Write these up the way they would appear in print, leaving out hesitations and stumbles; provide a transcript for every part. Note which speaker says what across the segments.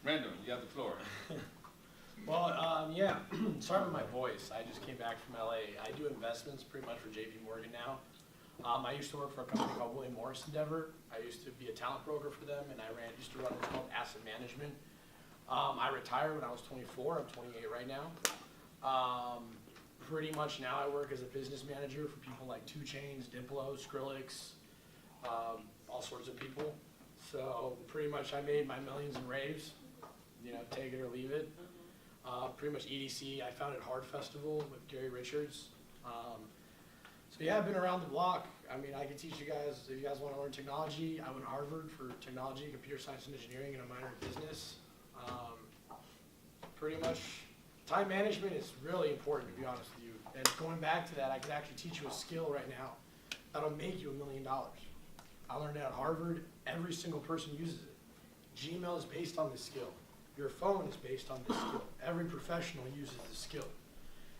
Speaker 1: Brandon, you have the floor.
Speaker 2: Well, yeah, sorry about my voice. I just came back from LA. I do investments pretty much for JP Morgan now. I used to work for a company called William Morris Endeavor. I used to be a talent broker for them, and I used to run what's called asset management. I retired when I was 24. I'm 28 right now. Pretty much now I work as a business manager for people like 2 Chainz, Diplo, Skrillex, all sorts of people. So pretty much I made my millions in raves, take it or leave it. Pretty much EDC, I founded Hard Festival with Gary Richards. So yeah, I've been around the block. I mean, I can teach you guys, if you guys want to learn technology, I went to Harvard for technology, computer science and engineering, and a minor in business. Pretty much, time management is really important, to be honest with you. And going back to that, I could actually teach you a skill right now that'll make you $1 million. I learned it at Harvard. Every single person uses it. Gmail is based on this skill. Your phone is based on this skill. Every professional uses this skill.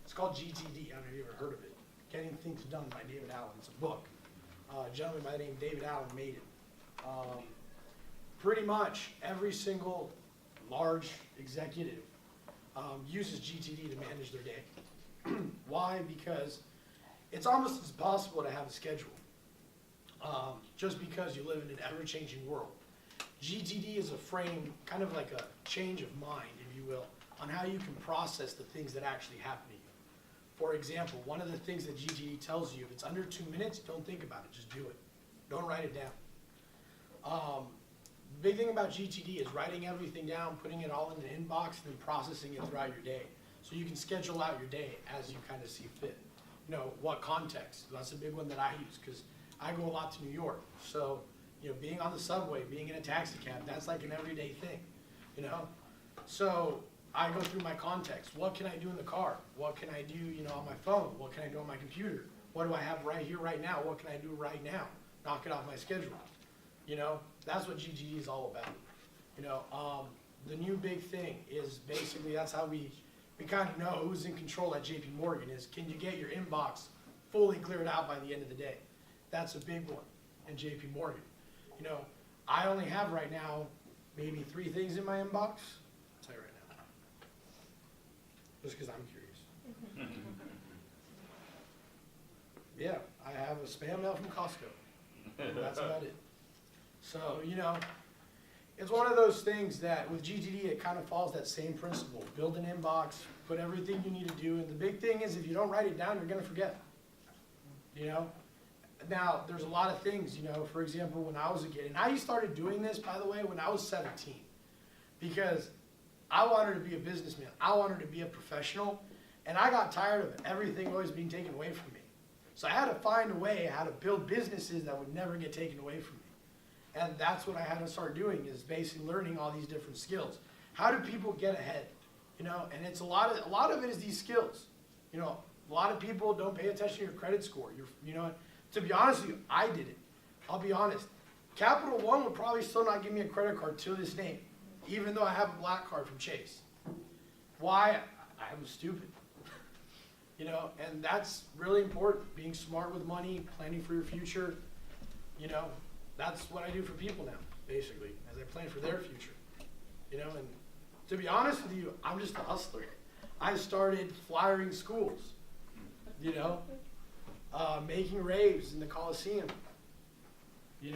Speaker 2: It's called GTD. I don't know if you've ever heard of it. Getting Things Done by David Allen. It's a book. A gentleman by the name of David Allen made it. Pretty much every single large executive uses GTD to manage their day. Why? Because it's almost impossible to have a schedule. Just because you live in an ever-changing world. GTD is a frame, kind of like a change of mind, if you will, on how you can process the things that actually happen to you. For example, one of the things that GTD tells you, if it's under 2 minutes, don't think about it, just do it. Don't write it down. The big thing about GTD is writing everything down, putting it all in the inbox, and then processing it throughout your day. So you can schedule out your day as you kind of see fit. What context? That's a big one that I use, because I go a lot to New York. So, being on the subway, being in a taxi cab, that's like an everyday thing, So I go through my context. What can I do in the car? What can I do, on my phone? What can I do on my computer? What do I have right here, right now? What can I do right now? Knock it off my schedule. That's what GTD is all about. The new big thing is basically that's how we kind of know who's in control at JP Morgan is, can you get your inbox fully cleared out by the end of the day? That's a big one in JP Morgan. I only have right now maybe 3 things in my inbox. I'll tell you right now. Just because I'm curious. Yeah, I have a spam mail from Costco. That's about it. So, it's one of those things that with GTD, it kind of follows that same principle. Build an inbox, put everything you need to do, and the big thing is if you don't write it down, you're going to forget. Now, there's a lot of things, for example, when I was a kid, and I started doing this, by the way, when I was 17, because I wanted to be a businessman. I wanted to be a professional, and I got tired of everything always being taken away from me. So I had to find a way how to build businesses that would never get taken away from me. And that's what I had to start doing, is basically learning all these different skills. How do people get ahead? And it's a lot of it is these skills. A lot of people don't pay attention to your credit score. To be honest with you, I did it. I'll be honest. Capital One would probably still not give me a credit card to this day, even though I have a black card from Chase. Why? I was stupid. And that's really important. Being smart with money, planning for your future. That's what I do for people now, basically, as I plan for their future. And to be honest with you, I'm just a hustler. I started flyering schools, making raves in the Coliseum. We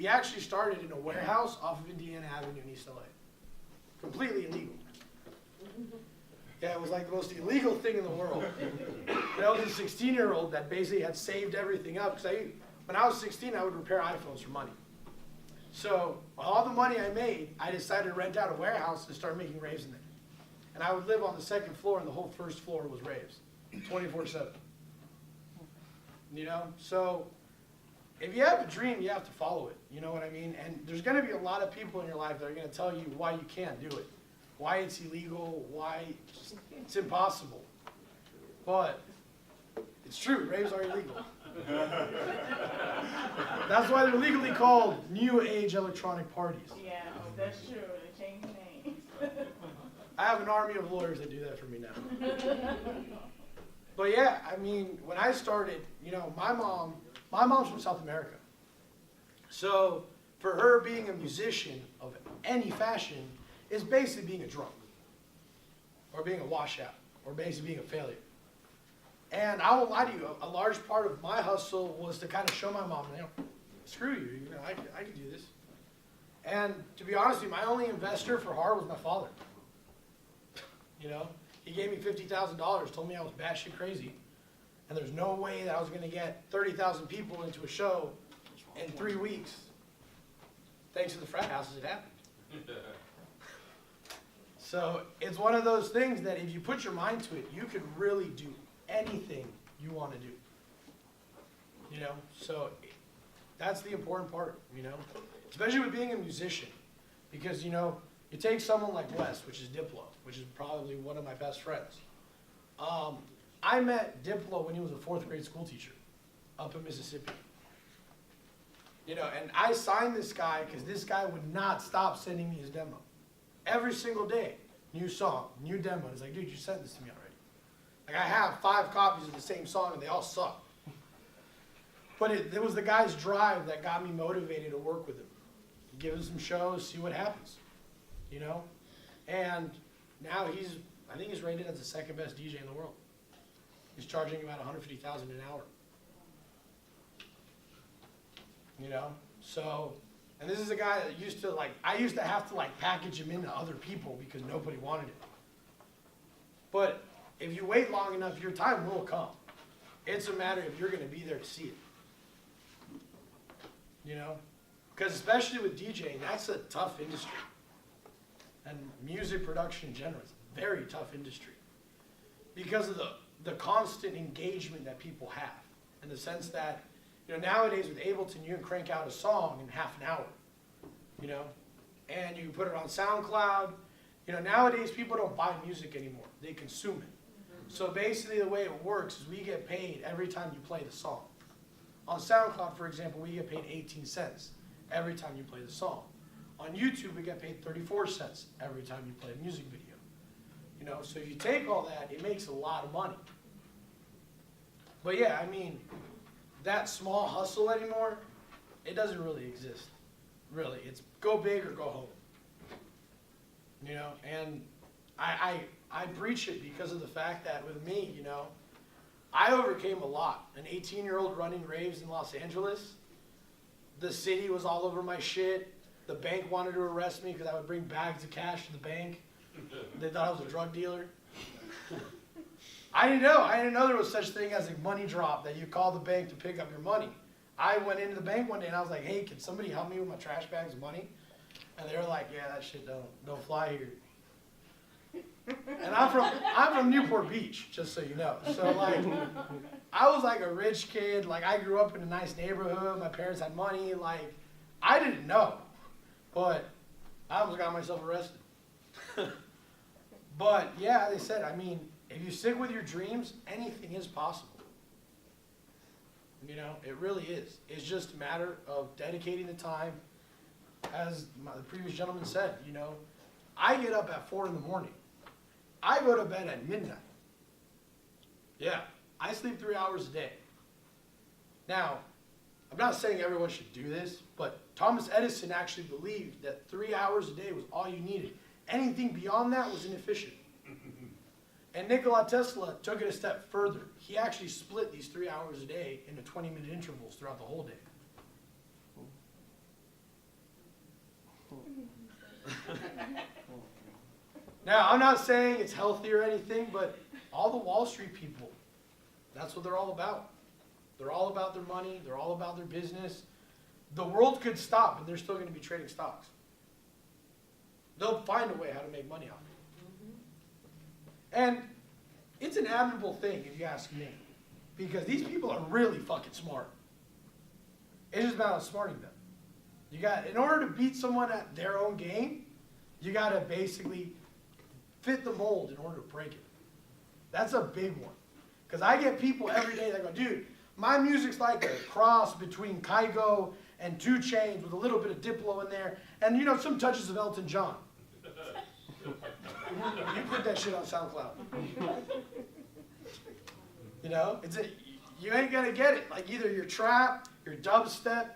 Speaker 2: actually started in a warehouse off of Indiana Avenue in East LA. Completely illegal. Yeah, it was like the most illegal thing in the world. I was a 16-year-old that basically had saved everything up. Because when I was 16, I would repair iPhones for money. So all the money I made, I decided to rent out a warehouse and start making raves in there. And I would live on the 2nd floor, and the whole 1st floor was raves, 24/7. So if you have a dream, you have to follow it. You know what I mean? And there's going to be a lot of people in your life that are going to tell you why you can't do it, why it's illegal, why it's impossible. But it's true, raves are illegal. That's why they're legally called New Age electronic parties.
Speaker 3: Yeah, that's true. They change names.
Speaker 2: I have an army of lawyers that do that for me now. But yeah, I mean, when I started, my mom's from South America. So for her being a musician of any fashion is basically being a drunk, or being a washout, or basically being a failure. And I won't lie to you, a large part of my hustle was to kind of show my mom, screw you, I can do this. And to be honest with you, my only investor for hard was my father. He gave me $50,000, told me I was batshit crazy, and there's no way that I was going to get 30,000 people into a show in 3 weeks. Thanks to the frat houses, it happened. So it's one of those things that if you put your mind to it, you could really do anything you want to do. So that's the important part, especially with being a musician, because, you take someone like Wes, which is Diplo, which is probably one of my best friends. I met Diplo when he was a 4th grade school teacher up in Mississippi. And I signed this guy because this guy would not stop sending me his demo. Every single day, new song, new demo. He's like, dude, you sent this to me already. Like, I have 5 copies of the same song and they all suck. But it was the guy's drive that got me motivated to work with him. Give him some shows, see what happens. And now I think he's rated as the 2nd best DJ in the world. He's charging about $150,000 an hour. So, and this is a guy that I used to have to package him into other people because nobody wanted it. But if you wait long enough, your time will come. It's a matter if you're going to be there to see it. Because especially with DJing, that's a tough industry. And music production in general is a very tough industry. Because of the constant engagement that people have. In the sense that, nowadays with Ableton, you can crank out a song in half an hour. And you can put it on SoundCloud. Nowadays people don't buy music anymore. They consume it. So basically the way it works is we get paid every time you play the song. On SoundCloud, for example, we get paid 18 cents every time you play the song. On YouTube, we get paid 34 cents every time you play a music video. So if you take all that, it makes a lot of money. But yeah, that small hustle anymore, it doesn't really exist. Really, it's go big or go home. And I preach it because of the fact that with me, I overcame a lot. An 18-year-old running raves in Los Angeles. The city was all over my shit. The bank wanted to arrest me because I would bring bags of cash to the bank. They thought I was a drug dealer. I didn't know there was such thing as a money drop, that you call the bank to pick up your money. I went into the bank one day and I was like, hey, can somebody help me with my trash bags of money? And they were like, yeah, that shit don't fly here. And I'm from Newport Beach, just so you know. So I was like a rich kid. I grew up in a nice neighborhood. My parents had money. I didn't know, but I almost got myself arrested. But yeah, they said, if you stick with your dreams, anything is possible. It really is. It's just a matter of dedicating the time. As the previous gentleman said, I get up at 4 in the morning. I go to bed at midnight. Yeah, I sleep 3 hours a day. Now, I'm not saying everyone should do this, but Thomas Edison actually believed that 3 hours a day was all you needed. Anything beyond that was inefficient. And Nikola Tesla took it a step further. He actually split these 3 hours a day into 20-minute intervals throughout the whole day. Now, I'm not saying it's healthy or anything, but all the Wall Street people, that's what they're all about. They're all about their money. They're all about their business. The world could stop, and they're still going to be trading stocks. They'll find a way how to make money off it. And it's an admirable thing, if you ask me, because these people are really fucking smart. It's just about outsmarting them. In order to beat someone at their own game, you got to basically fit the mold in order to break it. That's a big one. Because I get people every day that go, dude, my music's like a cross between Kygo and 2 Chainz with a little bit of Diplo in there, and some touches of Elton John. You put that shit on SoundCloud. You ain't gonna get it. Either you're trap, you're dubstep,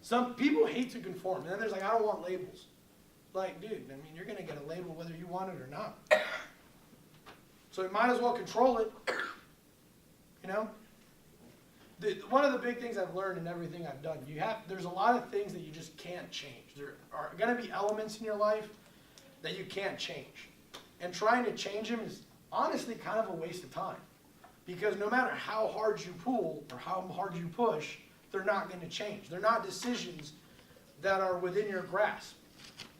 Speaker 2: some people hate to conform. And then there's I don't want labels. like, dude, I mean, you're gonna get a label whether you want it or not. So you might as well control it, you know? One of the big things I've learned in everything I've done, there's a lot of things that you just can't change. There are gonna be elements in your life that you can't change. And trying to change them is honestly kind of a waste of time. Because no matter how hard you pull or how hard you push, they're not gonna change. They're not decisions that are within your grasp.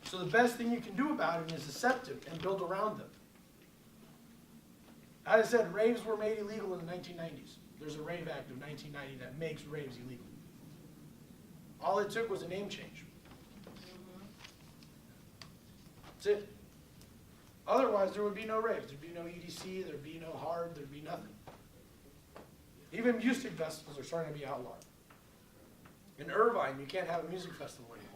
Speaker 2: So the best thing you can do about it is accept them and build around them. As I said, raves were made illegal in the 1990s. There's a Rave Act of 1990 that makes raves illegal. All it took was a name change. That's it. Otherwise, there would be no raves. There'd be no EDC, there'd be no hard, there'd be nothing. Even music festivals are starting to be outlawed. In Irvine, you can't have a music festival anymore.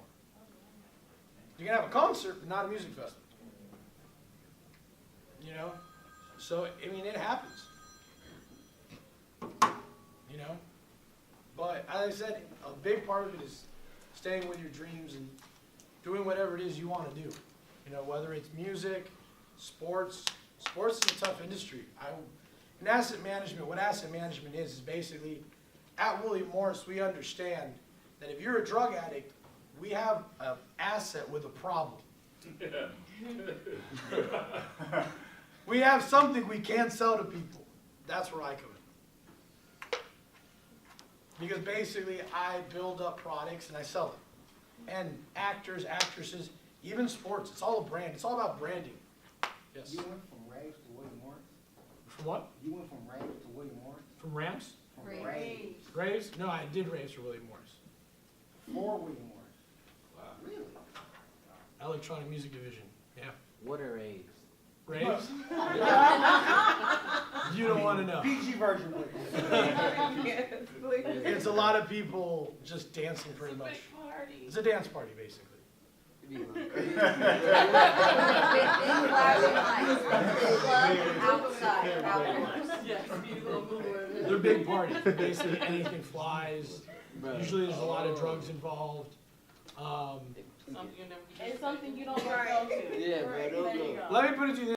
Speaker 2: You can have a concert, but not a music festival. You know? So, I mean, it happens. You know? But, as I said, a big part of it is staying with your dreams and doing whatever it is you want to do. You know, whether it's music, sports. Sports is a tough industry. In asset management, what asset management is basically, at William Morris, we understand that if you're a drug addict, we have an asset with a problem. We have something we can't sell to people. That's where I come in. Because basically, I build up products and I sell them. And actors, actresses, even sports, it's all a brand. It's all about branding. Yes.
Speaker 1: You went from raves to William Morris?
Speaker 2: From what?
Speaker 1: You went from raves to William Morris?
Speaker 2: From Rams?
Speaker 1: From
Speaker 3: Raves.
Speaker 1: raves.
Speaker 2: Raves? No, I did raves for William Morris.
Speaker 1: For William Morris?
Speaker 2: Wow.
Speaker 1: Really?
Speaker 2: Electronic music division. Yeah.
Speaker 4: What are raves?
Speaker 2: Raves? You don't want to know.
Speaker 1: PG version, please.
Speaker 2: It's a lot of people just dancing pretty much. It's a dance party, basically. They're big parties. Basically, anything flies. Usually, there's a lot of drugs involved.
Speaker 3: It's something you don't want to go to.
Speaker 4: Yeah, bro, don't
Speaker 3: There you
Speaker 4: go.
Speaker 3: go.
Speaker 2: Let me put it to you this